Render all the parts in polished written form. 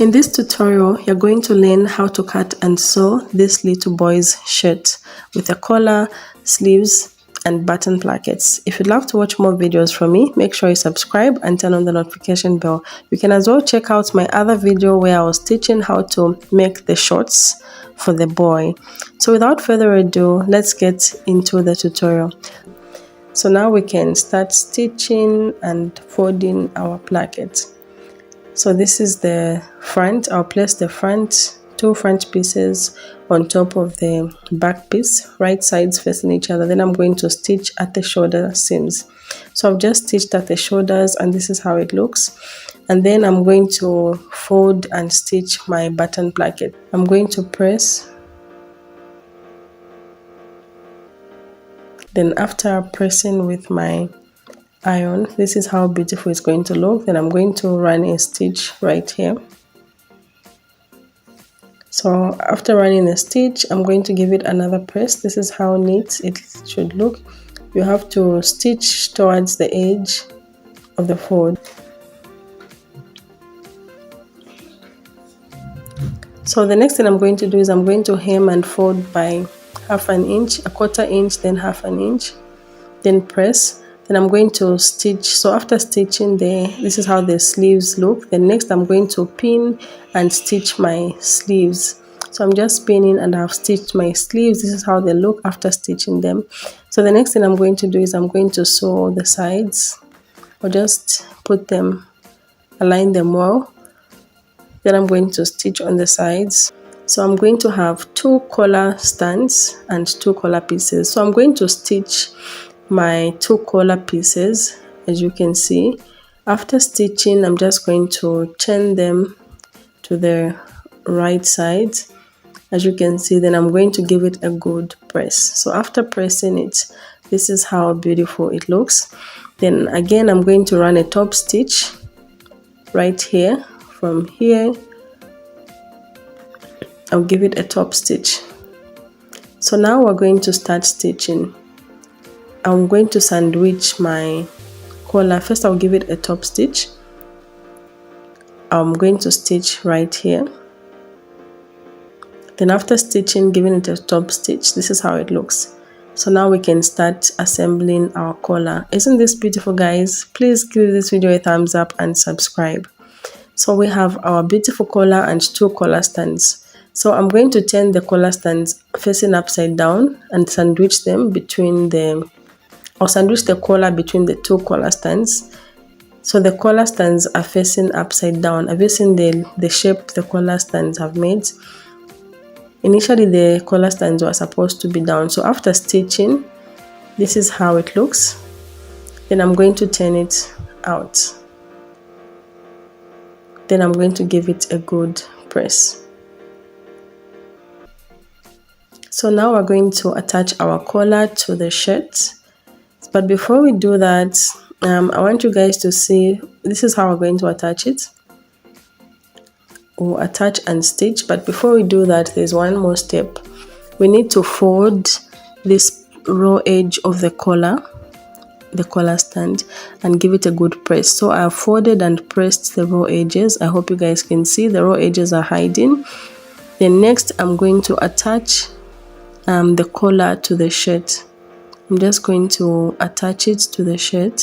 In this tutorial, you're going to learn how to cut and sew this little boy's shirt with a collar, sleeves, and button plackets. If you'd love to watch more videos from me, make sure you subscribe and turn on the notification bell. You can as well check out my other video where I was teaching how to make the shorts for the boy. So without further ado, let's get into the tutorial. So now we can start stitching and folding our placket. So this is the front. I'll place the two front pieces on top of the back piece, right sides facing each other. Then I'm going to stitch at the shoulder seams. So I've just stitched at the shoulders and this is how it looks. And then I'm going to fold and stitch my button placket. I'm going to press. Then after pressing with my iron, this is how beautiful it's going to look. Then I'm going to run a stitch right here. So after running a stitch, I'm going to give it another press. This is how neat it should look. You have to stitch towards the edge of the fold. So the next thing I'm going to do is I'm going to hem and fold by half an inch, a quarter inch, then half an inch, then press. Then I'm going to stitch. So after stitching this is how the sleeves look. Then next I'm going to pin and stitch my sleeves. So I'm just pinning and I've stitched my sleeves. This is how they look after stitching them. So the next thing I'm going to do is I'm going to sew the sides, or just put them, align them well. Then I'm going to stitch on the sides. So I'm going to have 2 collar stands and 2 collar pieces. So I'm going to stitch my 2 collar pieces, as you can see. After stitching, I'm just going to turn them to the right side, as you can see. Then I'm going to give it a good press. So after pressing it, this is how beautiful it looks. Then again, I'm going to run a top stitch right here. From here, I'll give it a top stitch. So now we're going to start stitching. I'm going to sandwich my collar. First, I'll give it a top stitch. I'm going to stitch right here. Then after stitching, giving it a top stitch, this is how it looks. So now we can start assembling our collar. Isn't this beautiful, guys? Please give this video a thumbs up and subscribe. So we have our beautiful collar and 2 collar stands. So I'm going to turn the collar stands facing upside down and sandwich them between sandwich the collar between the 2 collar stands. So the collar stands are facing upside down. Have you seen the shape the collar stands have made? Initially, the collar stands were supposed to be down. So after stitching, this is how it looks. Then I'm going to turn it out. Then I'm going to give it a good press. So now we're going to attach our collar to the shirt. But before we do that, I want you guys to see, this is how we're going to attach it. We'll attach and stitch, but before we do that, there's one more step. We need to fold this raw edge of the collar stand, and give it a good press. So I've folded and pressed the raw edges. I hope you guys can see the raw edges are hiding. Then next, I'm going to attach the collar to the shirt. I'm just going to attach it to the shirt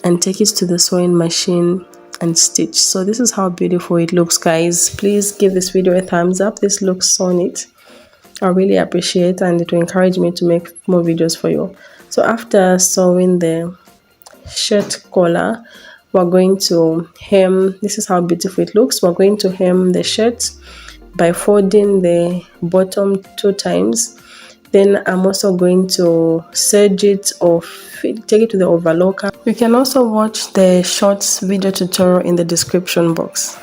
and take it to the sewing machine and stitch. So this is how beautiful it looks, guys. Please give this video a thumbs up. This looks so neat. I really appreciate it, and it will encourage me to make more videos for you. So after sewing the shirt collar, we're going to hem. This is how beautiful it looks. We're going to hem the shirt by folding the bottom 2 times. Then I'm also going to serge it or take it to the overlocker. You can also watch the shorts video tutorial in the description box.